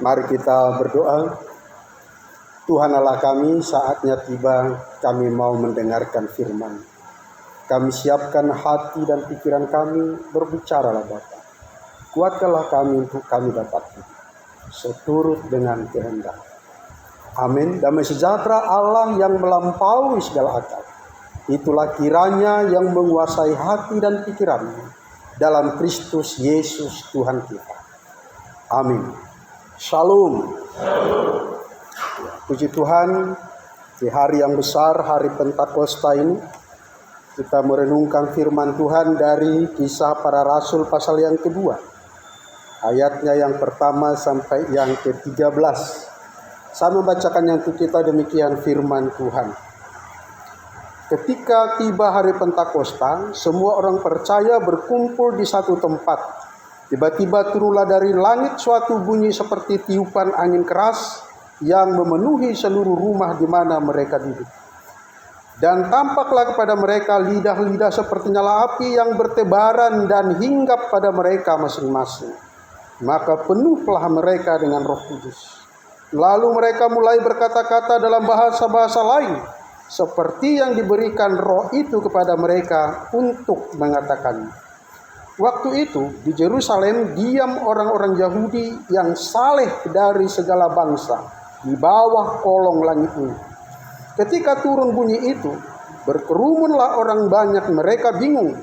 Mari kita berdoa. Tuhan Allah kami, saatnya tiba kami mau mendengarkan firman. Kami siapkan hati dan pikiran kami, berbicaralah Bapa. Kuatkanlah kami untuk kami dapat seturut dengan kehendak. Amin. Damai sejahtera Allah yang melampaui segala akal, itulah kiranya yang menguasai hati dan pikiranmu dalam Kristus Yesus Tuhan kita. Amin. Shalom. Puji Tuhan, di hari yang besar, hari Pentakosta ini, kita merenungkan firman Tuhan dari Kisah Para Rasul pasal yang kedua. Ayatnya yang pertama sampai yang ke-13. Saya membacakan yang untuk kita demikian firman Tuhan. Ketika tiba hari Pentakosta, semua orang percaya berkumpul di satu tempat. Tiba-tiba turunlah dari langit suatu bunyi seperti tiupan angin keras yang memenuhi seluruh rumah di mana mereka duduk. Dan tampaklah kepada mereka lidah-lidah seperti nyala api yang bertebaran dan hinggap pada mereka masing-masing. Maka penuhlah mereka dengan Roh Kudus. Lalu mereka mulai berkata-kata dalam bahasa-bahasa lain, seperti yang diberikan Roh itu kepada mereka untuk mengatakannya. Waktu itu di Yerusalem diam orang-orang Yahudi yang saleh dari segala bangsa di bawah kolong langit ini. Ketika turun bunyi itu, berkerumunlah orang banyak. Mereka bingung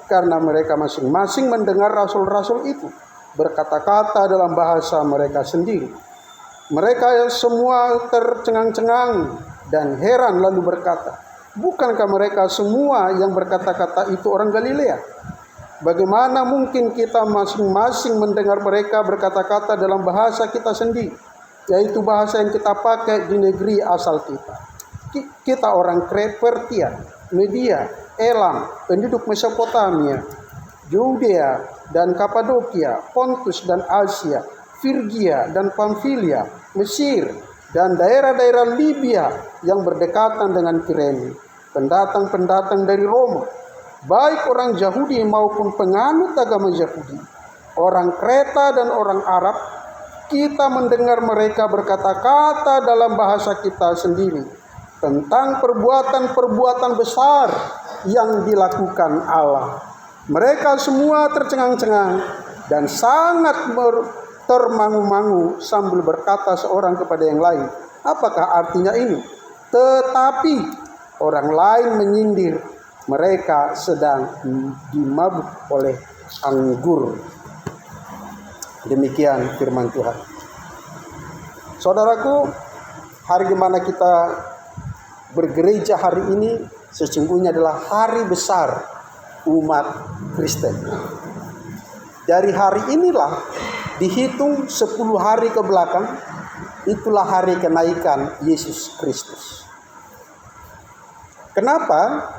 karena mereka masing-masing mendengar rasul-rasul itu berkata-kata dalam bahasa mereka sendiri. Mereka semua tercengang-cengang dan heran lalu berkata, bukankah mereka semua yang berkata-kata itu orang Galilea? Bagaimana mungkin kita masing-masing mendengar mereka berkata-kata dalam bahasa kita sendiri, yaitu bahasa yang kita pakai di negeri asal kita. Kita orang Pertia, Media, Elam, penduduk Mesopotamia, Yudea dan Kapadokia, Pontus dan Asia, Frigia dan Pamfilia, Mesir dan daerah-daerah Libya yang berdekatan dengan Kirene, pendatang-pendatang dari Roma, baik orang Yahudi maupun penganut agama Yahudi, orang Kreta dan orang Arab. Kita mendengar mereka berkata-kata dalam bahasa kita sendiri tentang perbuatan-perbuatan besar yang dilakukan Allah. Mereka semua tercengang-cengang dan sangat termangu-mangu sambil berkata seorang kepada yang lain, apakah artinya ini? Tetapi orang lain menyindir, mereka sedang dimabuk oleh anggur. Demikian firman Tuhan. Saudaraku, hari di mana kita bergereja hari ini sesungguhnya adalah hari besar umat Kristen. Dari hari inilah dihitung 10 hari ke belakang, itulah hari kenaikan Yesus Kristus. Kenapa?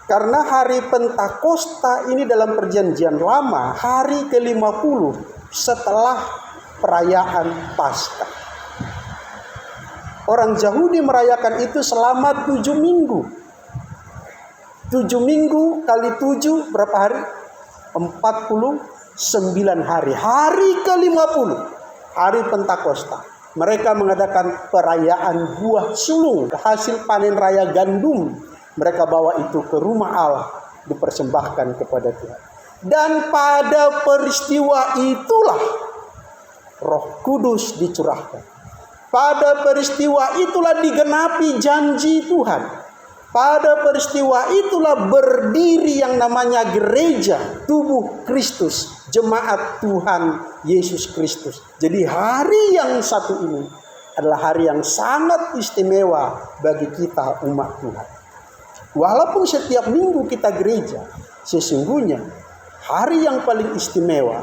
Karena hari Pentakosta ini dalam perjanjian lama hari ke-50 setelah perayaan Paskah. Orang Yahudi merayakan itu selama 7 minggu. 7 minggu kali 7 berapa hari? 49 hari. Hari ke-50, hari Pentakosta. Mereka mengadakan perayaan buah sulung, hasil panen raya gandum. Mereka bawa itu ke rumah Allah, dipersembahkan kepada Tuhan. Dan pada peristiwa itulah Roh Kudus dicurahkan. Pada peristiwa itulah digenapi janji Tuhan. Pada peristiwa itulah berdiri yang namanya gereja, tubuh Kristus, jemaat Tuhan Yesus Kristus. Jadi hari yang satu ini adalah hari yang sangat istimewa bagi kita umat Tuhan. Walaupun setiap minggu kita gereja, sesungguhnya hari yang paling istimewa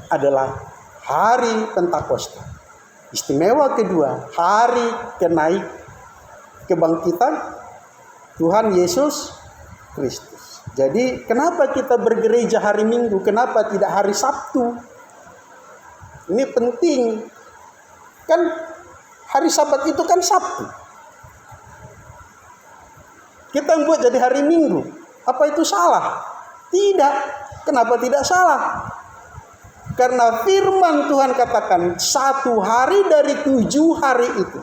adalah hari Pentakosta. Istimewa kedua, hari kebangkitan Tuhan Yesus Kristus. Jadi kenapa kita bergereja hari Minggu? Kenapa tidak hari Sabtu? Ini penting. Kan hari Sabat itu kan Sabtu. Kita buat jadi hari Minggu. Apa itu salah? Tidak. Kenapa tidak salah? Karena firman Tuhan katakan 1 hari dari 7 hari itu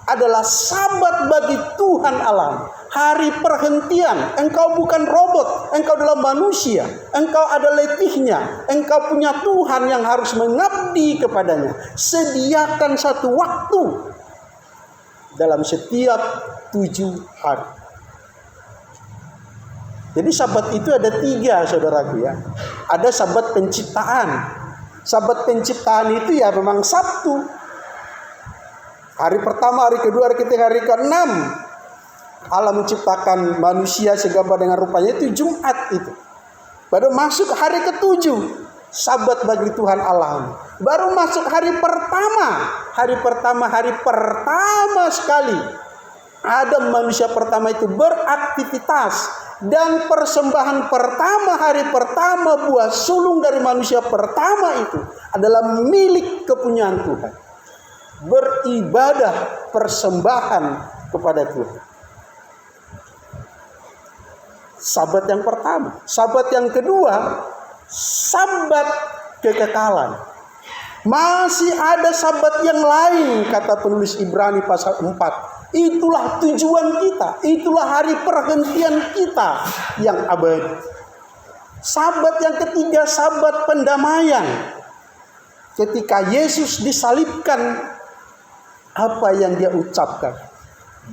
adalah sabat bagi Tuhan Allah. Hari perhentian. Engkau bukan robot, engkau adalah manusia. Engkau ada letihnya. Engkau punya Tuhan yang harus mengabdi kepadanya. Sediakan satu waktu dalam setiap 7 hari. Jadi sabat itu ada 3, saudaraku ya. Ada sabat penciptaan. Sabat penciptaan itu ya memang Sabtu. Hari pertama, hari kedua, hari ketiga, hari ke-6 Allah menciptakan manusia segambar dengan rupanya, itu Jumat itu. Baru masuk hari ke-7, sabat bagi Tuhan Allah. Baru masuk hari pertama. Hari pertama sekali Adam manusia pertama itu beraktivitas. Dan persembahan pertama, hari pertama, buah sulung dari manusia pertama itu adalah milik kepunyaan Tuhan. Beribadah persembahan kepada Tuhan. Sabat yang pertama. Sabat yang kedua, sabat kekekalan. Masih ada sabat yang lain, kata penulis Ibrani pasal 4. Itulah tujuan kita, itulah hari perhentian kita yang abadi. Sabat yang ketiga, sabat pendamaian. Ketika Yesus disalibkan, apa yang dia ucapkan?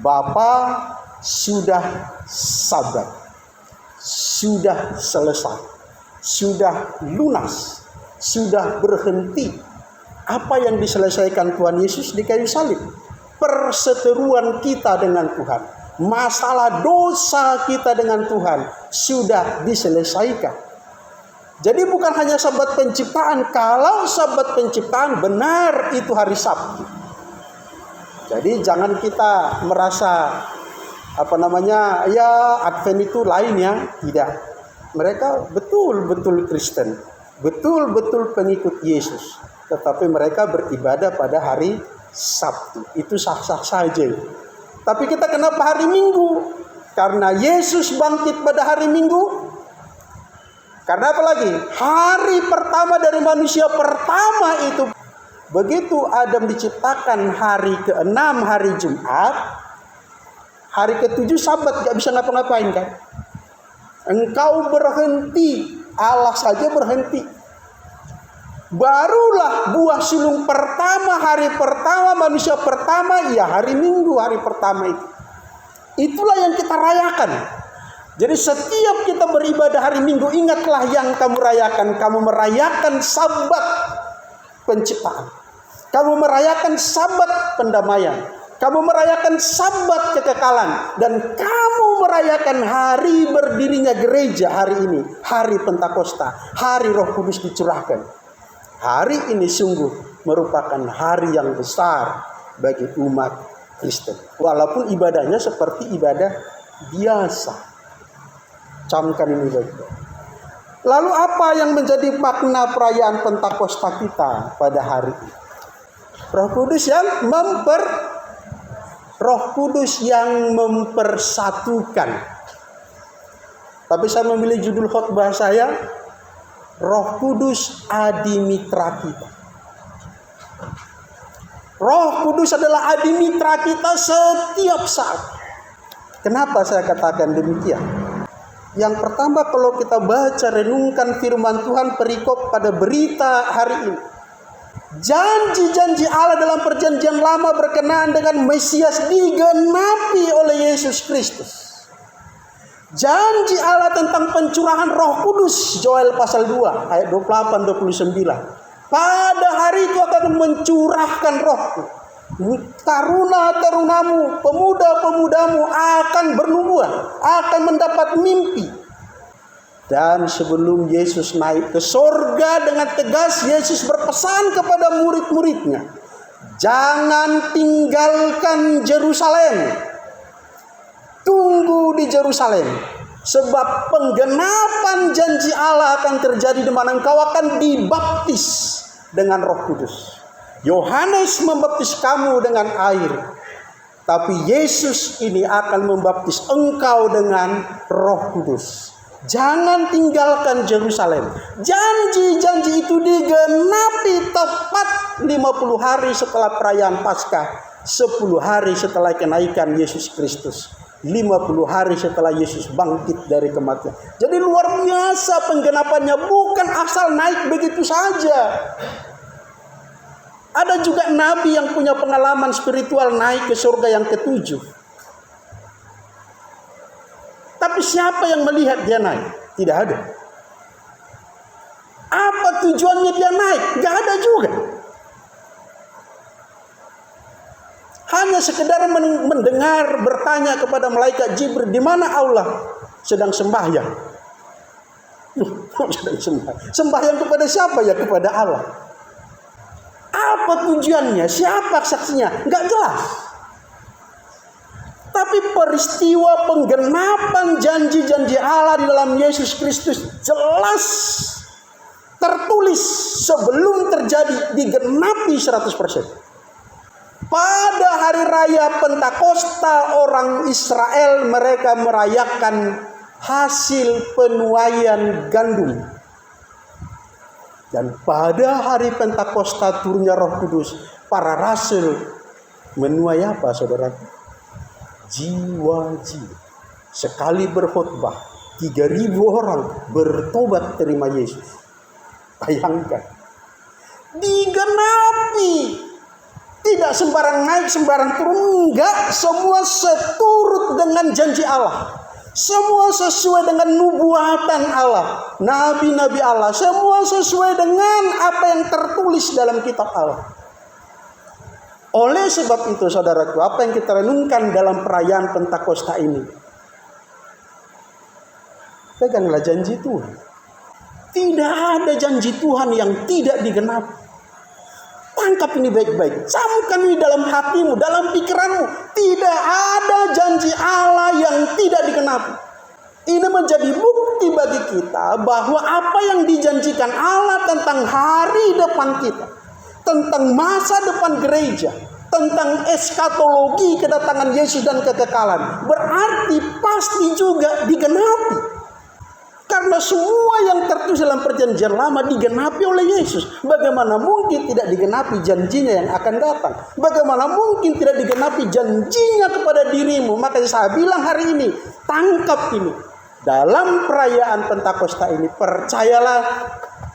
Bapa, sudah sabat, sudah selesai, sudah lunas, sudah berhenti. Apa yang diselesaikan Tuhan Yesus di kayu salib? Perseteruan kita dengan Tuhan, masalah dosa kita dengan Tuhan sudah diselesaikan. Jadi bukan hanya sabat penciptaan. Kalau sabat penciptaan benar itu hari Sabtu. Jadi jangan kita merasa ya Advent itu lain ya. Tidak. Mereka betul-betul Kristen, betul-betul pengikut Yesus. Tetapi mereka beribadah pada hari Sabtu. Itu sah-sah saja. Tapi kita kenapa hari Minggu? Karena Yesus bangkit pada hari Minggu. Karena apa lagi? Hari pertama dari manusia pertama itu. Begitu Adam diciptakan hari ke-6, hari Jumat. Hari ke-7 sabat, gak bisa ngapa-ngapain kan? Engkau berhenti, Allah saja berhenti. Barulah buah sulung pertama, hari pertama, manusia pertama, ya hari Minggu, hari pertama itu. Itulah yang kita rayakan. Jadi setiap kita beribadah hari Minggu, ingatlah yang kamu rayakan. Kamu merayakan sabat penciptaan. Kamu merayakan sabat pendamaian. Kamu merayakan sabat kekekalan. Dan kamu merayakan hari berdirinya gereja hari ini. Hari Pentakosta. Hari Roh Kudus dicurahkan. Hari ini sungguh merupakan hari yang besar bagi umat Kristen. Walaupun ibadahnya seperti ibadah biasa. Camkan ini baik-baik. Lalu apa yang menjadi makna perayaan Pentakosta kita pada hari ini? Roh Kudus yang mempersatukan. Tapi saya memilih judul khotbah saya, Roh Kudus adimitra kita. Roh Kudus adalah adimitra kita setiap saat. Kenapa saya katakan demikian? Yang pertama, kalau kita baca renungkan firman Tuhan perikop pada berita hari ini. Janji-janji Allah dalam perjanjian lama berkenaan dengan Mesias digenapi oleh Yesus Kristus. Janji Allah tentang pencurahan Roh Kudus, Joel pasal 2 ayat 28-29. Pada hari itu akan mencurahkan Rohku. Taruna-tarunamu, pemuda-pemudamu akan bernubuat, akan mendapat mimpi. Dan sebelum Yesus naik ke sorga, dengan tegas Yesus berpesan kepada murid-muridnya, jangan tinggalkan Yerusalem. Tunggu di Yerusalem. Sebab penggenapan janji Allah akan terjadi di mana engkau akan dibaptis dengan Roh Kudus. Yohanes membaptis kamu dengan air. Tapi Yesus ini akan membaptis engkau dengan Roh Kudus. Jangan tinggalkan Yerusalem. Janji-janji itu digenapi tepat 50 hari setelah perayaan Paskah, 10 hari setelah kenaikan Yesus Kristus, 50 hari setelah Yesus bangkit dari kematian. Jadi luar biasa penggenapannya, bukan asal naik begitu saja. Ada juga nabi yang punya pengalaman spiritual naik ke surga yang ke-7. Tapi siapa yang melihat dia naik? Tidak ada. Apa tujuannya dia naik? Gak ada juga. Hanya sekedar mendengar, bertanya kepada malaikat Jibril, di mana Allah? Sedang sembahyang. Sedang sembahyang. Sembahyang kepada siapa ya? Kepada Allah. Apa tujuannya? Siapa saksinya? Gak jelas. Tapi peristiwa penggenapan janji-janji Allah di dalam Yesus Kristus jelas tertulis sebelum terjadi, digenapi 100%. Pada hari raya Pentakosta, orang Israel mereka merayakan hasil penuaian gandum. Dan pada hari Pentakosta turunnya Roh Kudus, para rasul menuai apa, saudara? Jiwa-jiwa. Sekali berkhotbah 3.000 orang bertobat terima Yesus. Bayangkan. Digenapi. Tidak sembarang naik, sembarang turun. Enggak. Semua seturut dengan janji Allah. Semua sesuai dengan nubuatan Allah. Nabi-nabi Allah. Semua sesuai dengan apa yang tertulis dalam kitab Allah. Oleh sebab itu, saudaraku, apa yang kita renungkan dalam perayaan Pentakosta ini? Peganglah janji Tuhan. Tidak ada janji Tuhan yang tidak digenapi. Tangkap ini baik-baik. Camkan ini dalam hatimu, dalam pikiranmu. Tidak ada janji Allah yang tidak digenapi. Ini menjadi bukti bagi kita bahwa apa yang dijanjikan Allah tentang hari depan kita, tentang masa depan gereja, tentang eskatologi kedatangan Yesus dan kekekalan, berarti pasti juga digenapi. Karena semua yang tertulis dalam perjanjian lama digenapi oleh Yesus. Bagaimana mungkin tidak digenapi janjinya yang akan datang? Bagaimana mungkin tidak digenapi janjinya kepada dirimu? Makanya saya bilang hari ini, tangkap ini. Dalam perayaan Pentakosta ini, percayalah,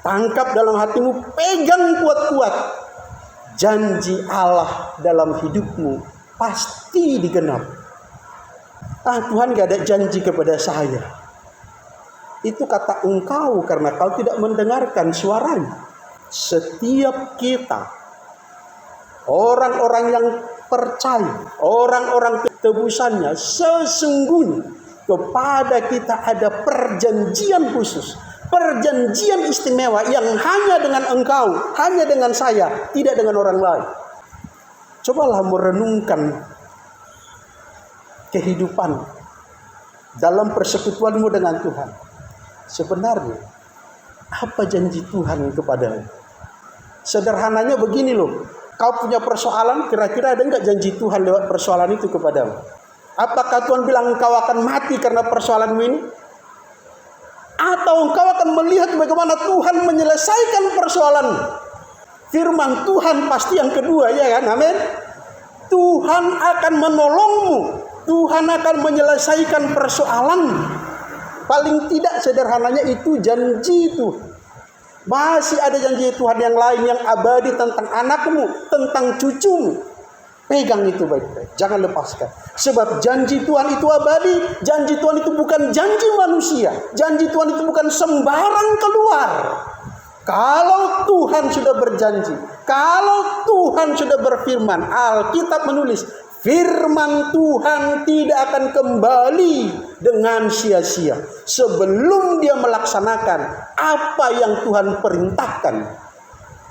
tangkap dalam hatimu, pegang kuat-kuat. Janji Allah dalam hidupmu pasti digenapi. Tuhan gak ada janji kepada saya. Itu kata engkau karena kau tidak mendengarkan suaranya. Setiap kita, orang-orang yang percaya, orang-orang tebusannya, sesungguhnya kepada kita ada perjanjian khusus, perjanjian istimewa yang hanya dengan engkau, hanya dengan saya, tidak dengan orang lain. Cobalah merenungkan kehidupan dalam persekutuanmu dengan Tuhan. Sebenarnya apa janji Tuhan kepadamu? Sederhananya begini loh. Kau punya persoalan, kira-kira ada enggak janji Tuhan lewat persoalan itu kepadamu? Apakah Tuhan bilang engkau akan mati karena persoalanmu ini? Atau engkau akan melihat bagaimana Tuhan menyelesaikan persoalan? Firman Tuhan pasti yang kedua, ya kan? Amin. Tuhan akan menolongmu. Tuhan akan menyelesaikan persoalan. Paling tidak sederhananya itu janji itu. Masih ada janji Tuhan yang lain yang abadi tentang anakmu, tentang cucumu. Pegang itu baik-baik, jangan lepaskan. Sebab janji Tuhan itu abadi, janji Tuhan itu bukan janji manusia. Janji Tuhan itu bukan sembarang keluar. Kalau Tuhan sudah berjanji, kalau Tuhan sudah berfirman, Alkitab menulis, firman Tuhan tidak akan kembali dengan sia-sia sebelum dia melaksanakan apa yang Tuhan perintahkan.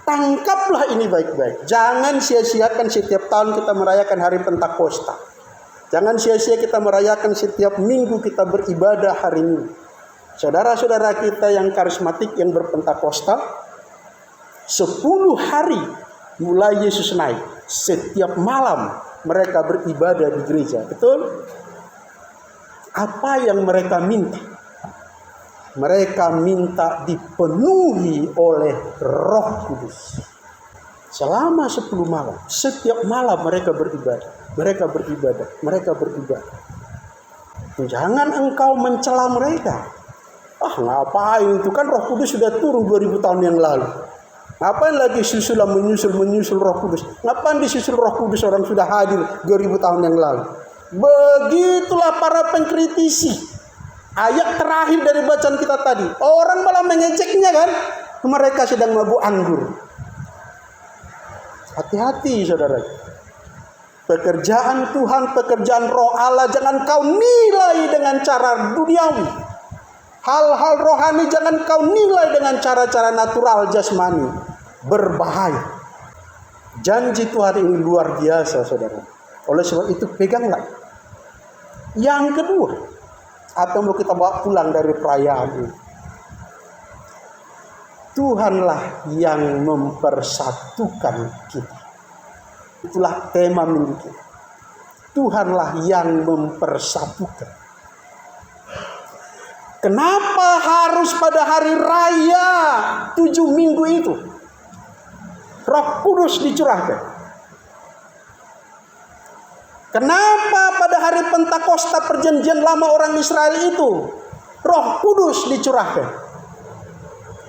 Tangkaplah ini baik-baik. Jangan sia-siakan setiap tahun kita merayakan hari Pentakosta. Jangan sia-sia kita merayakan setiap minggu kita beribadah hari Minggu. Saudara-saudara kita yang karismatik yang berpentakosta, 10 hari mulai Yesus naik. Setiap malam mereka beribadah di gereja. Betul? Apa yang mereka minta? Mereka minta dipenuhi oleh Roh Kudus. Selama 10 malam, setiap malam mereka beribadah. Mereka beribadah, mereka beribadah. Jangan engkau mencela mereka. Ngapain itu, kan Roh Kudus sudah turun 2000 tahun yang lalu. Ngapain lagi menyusul Roh Kudus? Ngapain disusul Roh Kudus, orang sudah hadir 2000 tahun yang lalu? Begitulah para pengkritisi. Ayat terakhir dari bacaan kita tadi, orang malah mengejeknya kan, mereka sedang mabuk anggur. Hati-hati saudara. Pekerjaan Tuhan, pekerjaan Roh Allah jangan kau nilai dengan cara duniawi. Hal-hal rohani jangan kau nilai dengan cara-cara natural jasmani. Berbahaya. Janji Tuhan ini luar biasa saudara. Oleh sebab itu peganglah. Yang kedua, apa yang mau kita bawa pulang dari perayaan ini? Tuhanlah yang mempersatukan kita. Itulah tema minggu kita. Tuhanlah yang mempersatukan. Kenapa harus pada hari raya 7 minggu itu Roh Kudus dicurahkan? Kenapa pada hari Pentakosta perjanjian lama orang Israel itu Roh Kudus dicurahkan?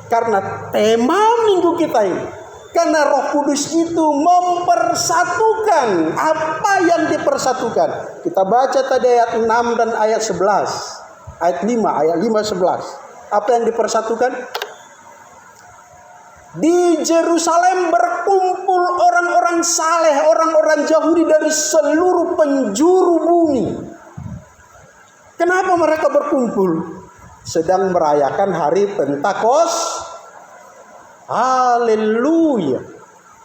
Karena tema minggu kita ini, karena Roh Kudus itu mempersatukan. Apa yang dipersatukan? Kita baca tadi ayat 6 dan ayat 11. Ayat 5, ayat 5-11. Apa yang dipersatukan? Di Yerusalem berkumpul orang-orang saleh, orang-orang Yahudi dari seluruh penjuru bumi. Kenapa mereka berkumpul? Sedang merayakan hari Pentakosta. Haleluya.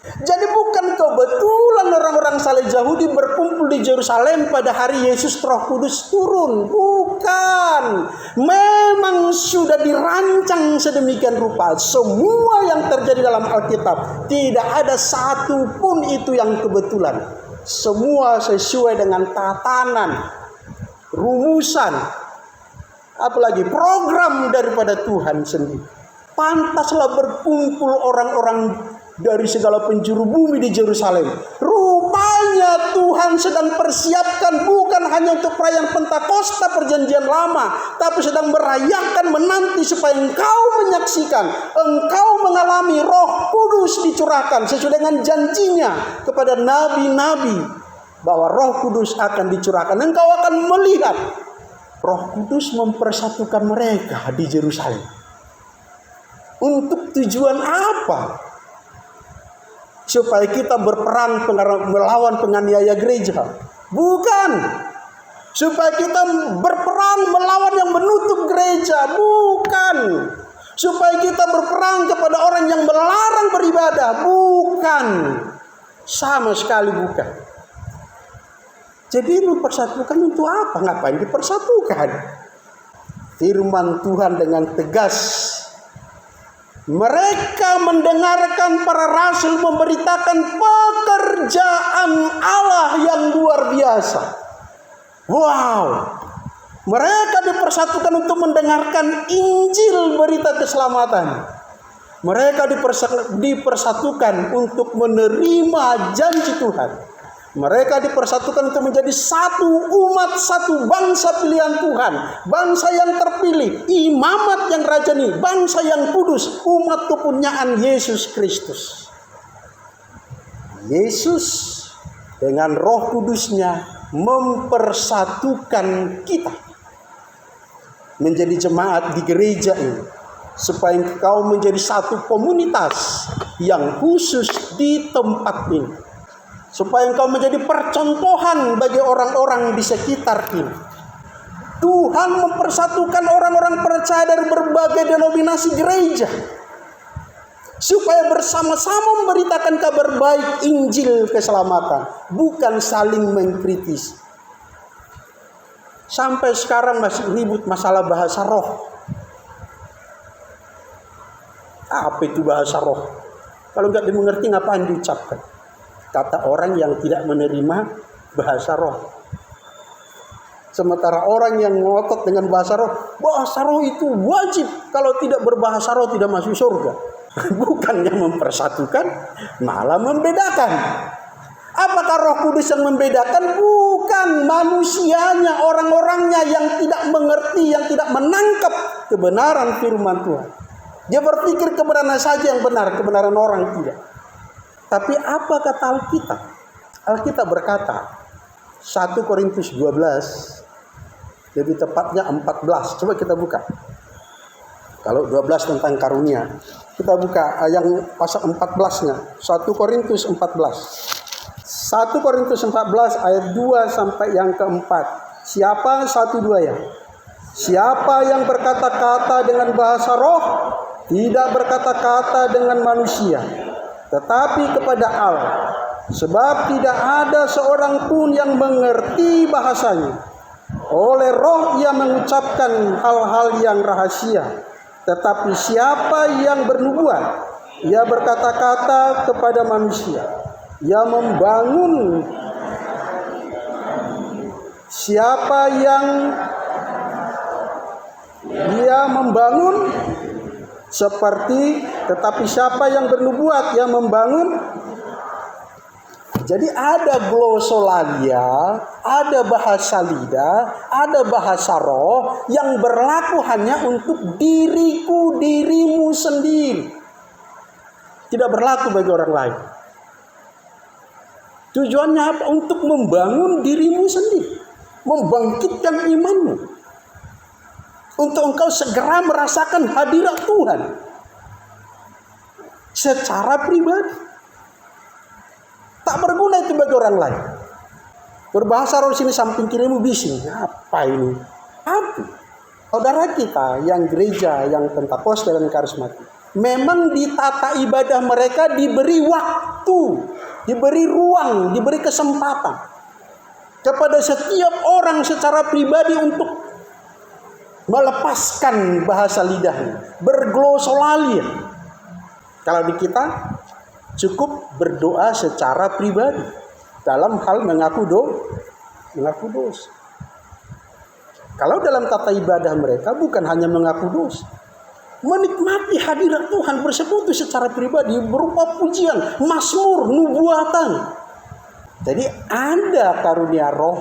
Jadi bukan kebetulan orang-orang saleh Yahudi berkumpul di Yerusalem pada hari Yesus Roh Kudus turun. Bukan. Memang sudah dirancang sedemikian rupa. Semua yang terjadi dalam Alkitab, tidak ada satu pun itu yang kebetulan. Semua sesuai dengan tatanan, rumusan, apalagi program daripada Tuhan sendiri. Pantaslah berkumpul orang-orang dari segala penjuru bumi di Yerusalem. Rupanya Tuhan sedang persiapkan bukan hanya untuk perayaan Pentakosta perjanjian lama, tapi sedang merayakan, menanti supaya engkau menyaksikan, engkau mengalami Roh Kudus dicurahkan sesuai dengan janjinya kepada nabi-nabi bahwa Roh Kudus akan dicurahkan. Engkau akan melihat Roh Kudus mempersatukan mereka di Yerusalem. Untuk tujuan apa? Supaya kita berperang melawan penganiaya gereja? Bukan. Supaya kita berperang melawan yang menutup gereja? Bukan. Supaya kita berperang kepada orang yang melarang beribadah? Bukan. Sama sekali bukan. Jadi mempersatukan untuk apa? Ngapain dipersatukan? Firman Tuhan dengan tegas. Mereka mendengarkan para rasul memberitakan pekerjaan Allah yang luar biasa. Wow. Mereka dipersatukan untuk mendengarkan Injil, berita keselamatan. Mereka dipersatukan untuk menerima janji Tuhan. Mereka dipersatukan untuk menjadi satu umat, satu bangsa pilihan Tuhan. Bangsa yang terpilih, imamat yang rajani, bangsa yang kudus, umat kepunyaan Yesus Kristus. Yesus dengan Roh Kudusnya mempersatukan kita menjadi jemaat di gereja ini, supaya engkau menjadi satu komunitas yang khusus di tempat ini. Supaya engkau menjadi percontohan bagi orang-orang di sekitar ini. Tuhan mempersatukan orang-orang percaya dari berbagai denominasi gereja. Supaya bersama-sama memberitakan kabar baik Injil keselamatan. Bukan saling mengkritis. Sampai sekarang masih ribut masalah bahasa roh. Apa itu bahasa roh? Kalau nggak dimengerti ngapain diucapkan? Kata orang yang tidak menerima bahasa roh. Sementara orang yang ngotot dengan bahasa roh itu wajib. Kalau tidak berbahasa roh tidak masuk surga. Bukannya mempersatukan, malah membedakan. Apakah Roh Kudus yang membedakan? Bukan, manusianya, orang-orangnya yang tidak mengerti, yang tidak menangkap kebenaran firman Tuhan. Dia berpikir kebenaran saja yang benar, kebenaran orang tidak. Tapi apa kata Alkitab? Alkitab berkata, 1 Korintus 12, lebih tepatnya 14. Coba kita buka. Kalau 12 tentang karunia, kita buka yang pasal 14-nya. 1 Korintus 14. 1 Korintus 14 ayat 2 sampai yang keempat. Siapa 1-2 ya? Siapa yang berkata-kata dengan bahasa roh, tidak berkata-kata dengan manusia, tetapi kepada Allah. Sebab tidak ada seorang pun yang mengerti bahasanya. Oleh roh ia mengucapkan hal-hal yang rahasia. Tetapi siapa yang bernubuat, ia berkata-kata kepada manusia. Ia membangun. Siapa yang dia membangun seperti, tetapi siapa yang bernubuat, ia membangun. Jadi ada glosolalia, ada bahasa lidah, ada bahasa roh yang berlaku hanya untuk diriku, dirimu sendiri. Tidak berlaku bagi orang lain. Tujuannya apa? Untuk membangun dirimu sendiri, membangkitkan imanmu, untuk engkau segera merasakan hadirat Tuhan secara pribadi. Tak berguna itu bagi orang lain. Berbahasa roh sini samping kirimu bising. Apa ini? Apa? Saudara kita yang gereja, yang Pentakosta dan karismatik, memang di tata ibadah mereka diberi waktu, diberi ruang, diberi kesempatan kepada setiap orang secara pribadi untuk melepaskan bahasa lidahnya, berglosolalia. Kalau di kita cukup berdoa secara pribadi dalam hal mengaku dosa. Kalau dalam tata ibadah mereka bukan hanya mengaku dosa, menikmati hadirat Tuhan, bersekutu secara pribadi berupa pujian, mazmur, nubuatan. Jadi ada karunia roh,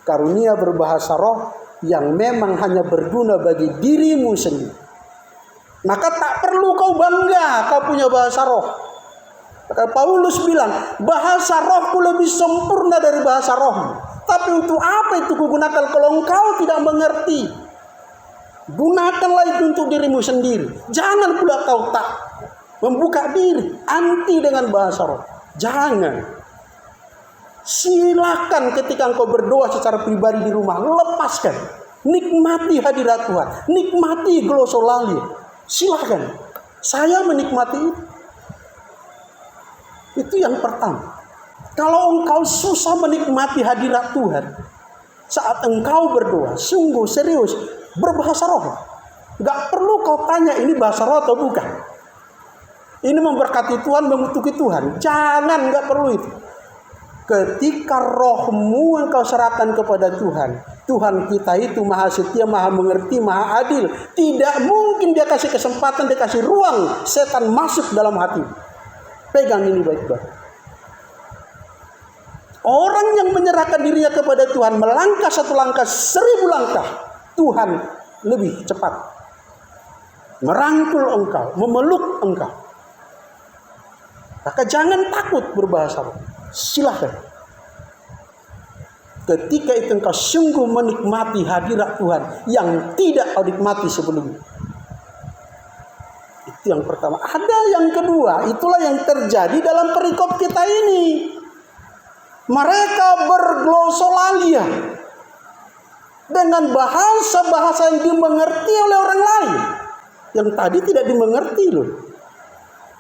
karunia berbahasa roh yang memang hanya berguna bagi dirimu sendiri. Maka tak perlu kau bangga kau punya bahasa roh. Paulus bilang, bahasa rohku lebih sempurna dari bahasa rohmu. Tapi untuk apa itu kugunakan kalau engkau tidak mengerti? Gunakanlah itu untuk dirimu sendiri. Jangan pula kau tak membuka diri, anti dengan bahasa roh. Jangan. Silakan ketika engkau berdoa secara pribadi di rumah, lepaskan. Nikmati hadirat Tuhan. Nikmati glosolalia. Silakan. Saya menikmati itu. Itu yang pertama. Kalau engkau susah menikmati hadirat Tuhan saat engkau berdoa, sungguh serius, berbahasa roh, gak perlu kau tanya ini bahasa roh atau bukan. Ini memberkati Tuhan, mengutuki Tuhan. Jangan, gak perlu itu. Ketika rohmu engkau serahkan kepada Tuhan, Tuhan kita itu maha setia, maha mengerti, maha adil. Tidak mungkin dia kasih kesempatan, dia kasih ruang setan masuk dalam hati. Pegang ini baik-baik. Orang yang menyerahkan dirinya kepada Tuhan, melangkah 1 langkah, 1000 langkah, Tuhan lebih cepat merangkul engkau, memeluk engkau. Maka jangan takut berbahasa roh. Silahkan. Ketika itu engkau sungguh menikmati hadirat Tuhan yang tidak kau nikmati sebelumnya. Itu yang pertama. Ada yang kedua, itulah yang terjadi dalam perikop kita ini. Mereka berglosolalia dengan bahasa-bahasa yang dimengerti oleh orang lain. Yang tadi tidak dimengerti loh.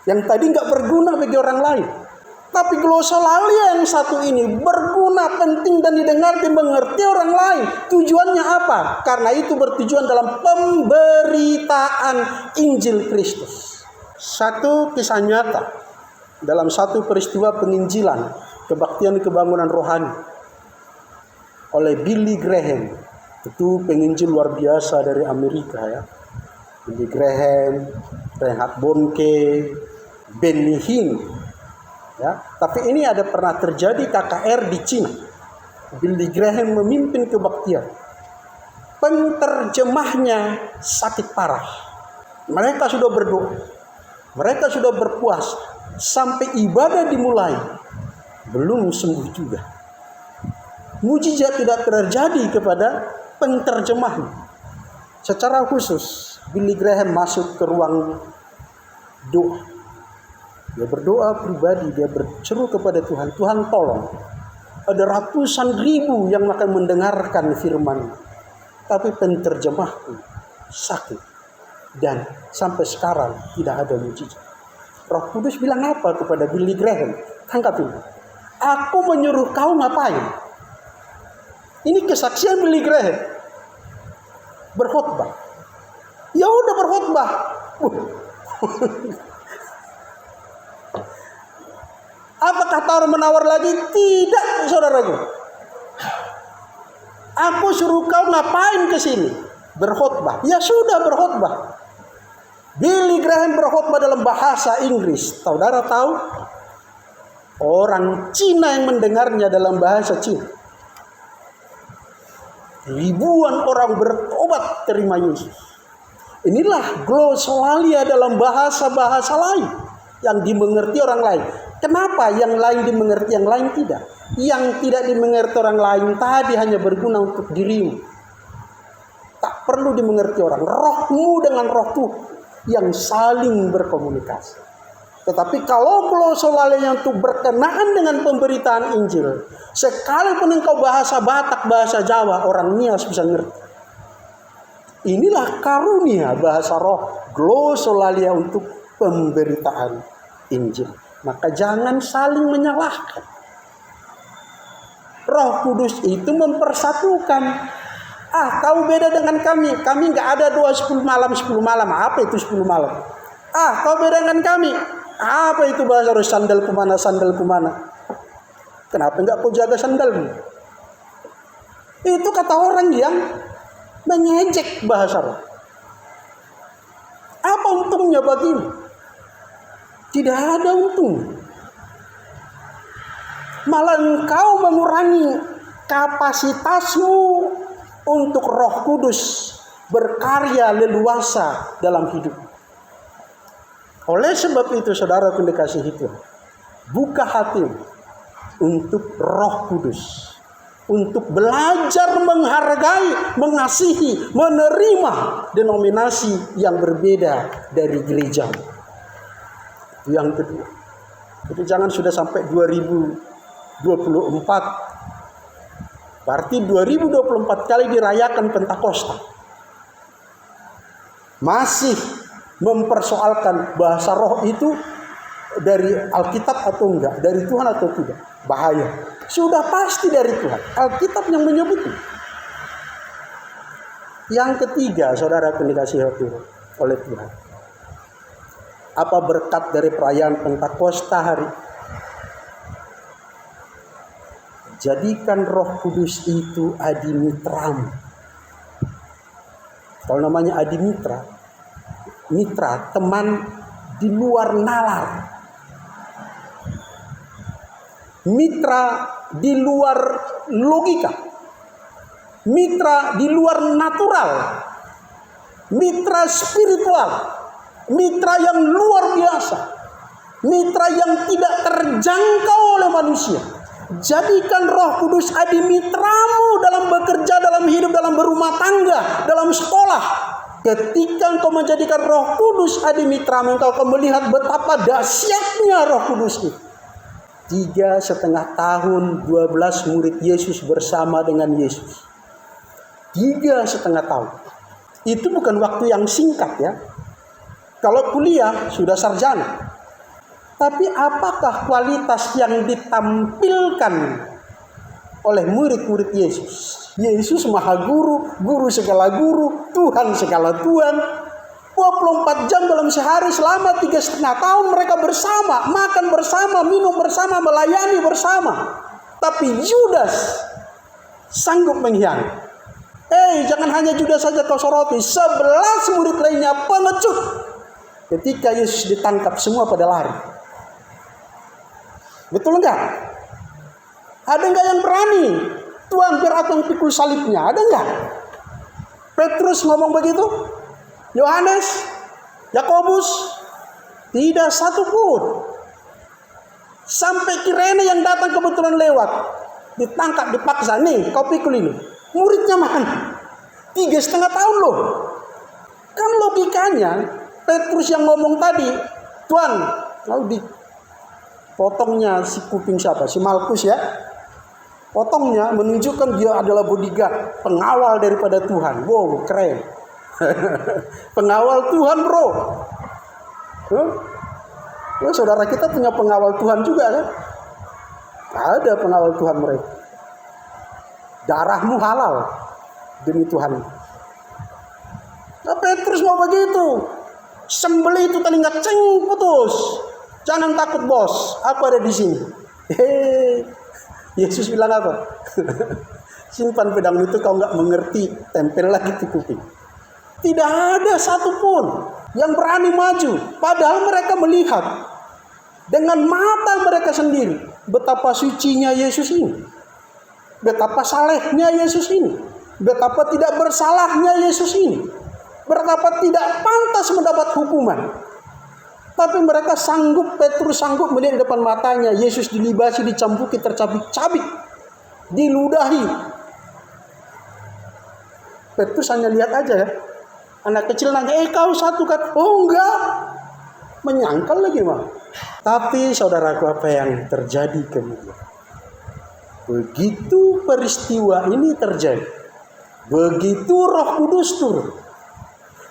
Yang tadi nggak berguna bagi orang lain. Tapi glosolalia yang satu ini berguna, penting dan didengar, dimengerti orang lain. Tujuannya apa? Karena itu bertujuan dalam pemberitaan Injil Kristus. Satu kisah nyata dalam satu peristiwa penginjilan, kebaktian kebangunan rohani oleh Billy Graham. Itu penginjil luar biasa dari Amerika ya. Billy Graham, Reinhard Bonnke, Benny Hinn. Ya, tapi ini ada pernah terjadi KKR di Cina. Billy Graham memimpin kebaktian. Penterjemahnya sakit parah. Mereka sudah berdoa. Mereka sudah berpuasa. Sampai ibadah dimulai. Belum sembuh juga. Mujizat tidak terjadi kepada penterjemahnya. Secara khusus, Billy Graham masuk ke ruang doa. Dia berdoa pribadi, dia berseru kepada Tuhan, Tuhan tolong. Ada ratusan ribu yang akan mendengarkan firman. Tapi penterjemahku sakit. Dan sampai sekarang tidak ada mujizat. Roh Kudus bilang apa kepada Billy Graham? Tangkap ini. Aku menyuruh kau ngapain? Ini kesaksian Billy Graham. Berkhotbah. Ya udah berkhotbah. Apa kata orang menawar lagi? Tidak, saudaraku. Aku suruh kau ngapain ke sini? Berkhotbah. Ya sudah berkhotbah. Billy Graham berkhotbah dalam bahasa Inggris. Saudara tahu? Orang Cina yang mendengarnya dalam bahasa Cina. Ribuan orang bertobat terima Yesus. Inilah glosolalia dalam bahasa-bahasa lain yang dimengerti orang lain. Kenapa yang lain dimengerti, yang lain tidak? Yang tidak dimengerti orang lain tadi hanya berguna untuk dirimu. Tak perlu dimengerti orang. Rohmu dengan roh Tuhan yang saling berkomunikasi. Tetapi kalau glosolalia untuk berkenaan dengan pemberitaan Injil, sekalipun engkau bahasa Batak, bahasa Jawa, orang Nias bisa ngerti. Inilah karunia bahasa roh glosolalia untuk pemberitaan Injil. Maka jangan saling menyalahkan. Roh Kudus itu mempersatukan. Kau beda dengan kami. Kami nggak ada 10 malam. Apa itu 10 malam? Kau beda dengan kami. Apa itu bahasa roh? Sandal kumana. Kenapa nggak kau jaga sandalmu? Itu kata orang yang mengejek bahasa roh. Apa untungnya bagimu? Tidak ada untung. Malah engkau mengurangi kapasitasmu untuk Roh Kudus berkarya leluasa dalam hidup. Oleh sebab itu, saudara kekasih itu, buka hati untuk Roh Kudus, untuk belajar menghargai, mengasihi, menerima denominasi yang berbeda dari gereja. Yang kedua, jadi jangan sudah sampai 2024, berarti 2024 kali dirayakan Pentakosta, masih mempersoalkan bahasa roh itu dari Alkitab atau enggak, dari Tuhan atau tidak, bahaya. Sudah pasti dari Tuhan, Alkitab yang menyebutnya. Yang ketiga, saudara dikasihi oleh Tuhan, apa berkat dari perayaan Pentakosta hari? Jadikan Roh Kudus itu adimitramu. Kalau namanya adimitra, mitra, teman di luar nalar, mitra di luar logika, mitra di luar natural, mitra spiritual, mitra yang luar biasa, mitra yang tidak terjangkau oleh manusia. Jadikan Roh Kudus adimitramu dalam bekerja, dalam hidup, dalam berumah tangga, dalam sekolah. Ketika engkau menjadikan Roh Kudus adimitramu, engkau akan melihat betapa dahsyatnya Roh Kudus itu. 3,5 tahun 12 murid Yesus bersama dengan Yesus. 3,5 tahun. Itu bukan waktu yang singkat ya. Kalau kuliah sudah sarjana. Tapi apakah kualitas yang ditampilkan oleh murid-murid Yesus? Yesus Maha Guru, Guru segala guru, Tuhan segala Tuhan. 24 jam dalam sehari selama 3,5 tahun mereka bersama, makan bersama, minum bersama, melayani bersama. Tapi Yudas sanggup mengkhianati. Jangan hanya Judas saja kau soroti. 11 murid lainnya pengecut. Ketika Yesus ditangkap, semua pada lari. Betul enggak? Ada enggak yang berani? Tuhan, biar aku yang pikul salibnya. Ada enggak? Petrus ngomong begitu? Yohanes? Yakobus? Tidak satu pun. Sampai Kirene yang datang kebetulan lewat, ditangkap, dipaksa. Nih, kau pikul ini. Muridnya mana? 3,5 tahun loh. Kan logikanya Petrus yang ngomong tadi, Tuhan, lalu dipotongnya si kuping siapa? Si Malkus ya. Potongnya menunjukkan dia adalah bodyguard, pengawal daripada Tuhan. Wow, keren. Pengawal Tuhan, bro. Ya, saudara kita punya pengawal Tuhan juga kan? Ada pengawal Tuhan mereka. Darahmu halal demi Tuhan. Nah, Petrus mau begitu. Sembelih itu telinga, ceng, putus. Jangan takut bos, aku ada di sini. Yesus bilang apa? Simpan pedang itu, kau nggak mengerti, tempel lagi di kuping. Tidak ada satupun yang berani maju. Padahal mereka melihat dengan mata mereka sendiri betapa sucinya Yesus ini. Betapa salehnya Yesus ini. Betapa tidak bersalahnya Yesus ini. Betapa tidak pantas mendapat hukuman. Tapi mereka sanggup, Petrus sanggup melihat di depan matanya Yesus dilibasi, dicambuki, tercabik-cabik, diludahi. Petrus hanya lihat aja ya. Anak kecil nanya, kau satu kan? Oh enggak. Menyangkal lagi mah. Tapi saudaraku, apa yang terjadi kemudian? Begitu peristiwa ini terjadi, begitu Roh Kudus turun,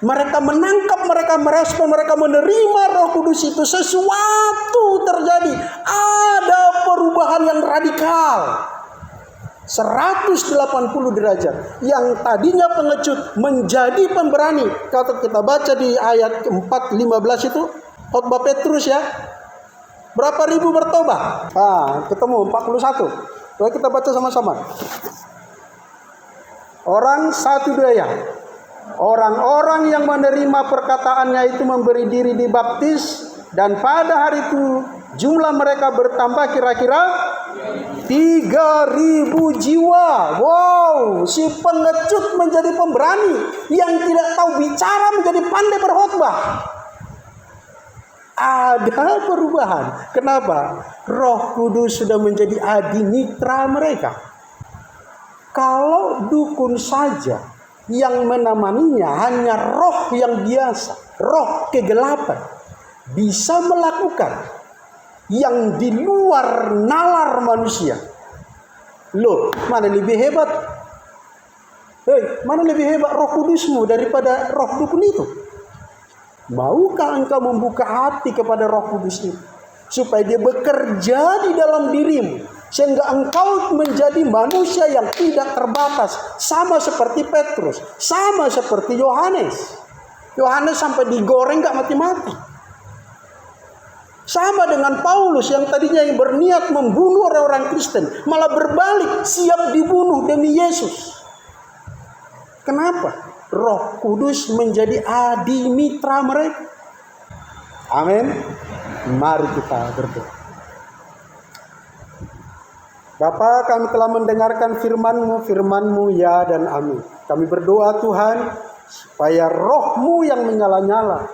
mereka menangkap, mereka merespon, mereka menerima Roh Kudus itu, sesuatu terjadi. Ada perubahan yang radikal. 180 derajat. Yang tadinya pengecut menjadi pemberani. Kalau kita baca di ayat 4:15 itu, khotbah Petrus ya. Berapa ribu bertobat? Ketemu 41. Mari kita baca sama-sama. Orang satu daya. Orang-orang yang menerima perkataannya itu memberi diri dibaptis. Dan pada hari itu jumlah mereka bertambah kira-kira 3.000 jiwa. Wow, si pengecut menjadi pemberani. Yang tidak tahu bicara menjadi pandai berkhotbah. Ada perubahan. Kenapa? Roh Kudus sudah menjadi adimitra mereka. Kalau dukun saja yang menemaninya hanya roh yang biasa, roh kegelapan, bisa melakukan yang di luar nalar manusia. Loh, mana lebih hebat? Mana lebih hebat Roh Kudusmu daripada roh dukun itu? Maukah engkau membuka hati kepada Roh Kudus itu, supaya dia bekerja di dalam dirimu, sehingga engkau menjadi manusia yang tidak terbatas, sama seperti Petrus, sama seperti Yohanes. Yohanes sampai digoreng gak mati-mati. Sama dengan Paulus yang tadinya yang berniat membunuh orang-orang Kristen, malah berbalik siap dibunuh demi Yesus. Kenapa? Roh Kudus menjadi adimitra mereka. Amin. Mari kita berdoa. Bapa, kami telah mendengarkan firman-Mu ya dan amin. Kami berdoa Tuhan, supaya roh-Mu yang menyala-nyala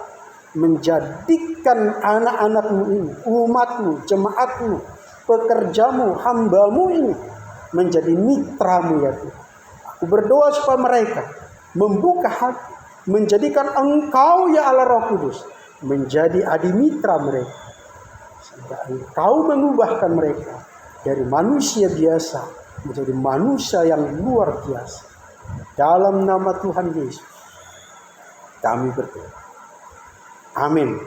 menjadikan anak-anak-Mu ini, umat-Mu, jemaat-Mu, pekerja-Mu, hamba-Mu ini menjadi mitra-Mu ya Tuhan. Aku berdoa supaya mereka membuka hati, menjadikan Engkau ya Allah Roh Kudus menjadi adimitra mereka, sehingga Engkau mengubahkan mereka dari manusia biasa menjadi manusia yang luar biasa. Dalam nama Tuhan Yesus kami berdoa. Amin.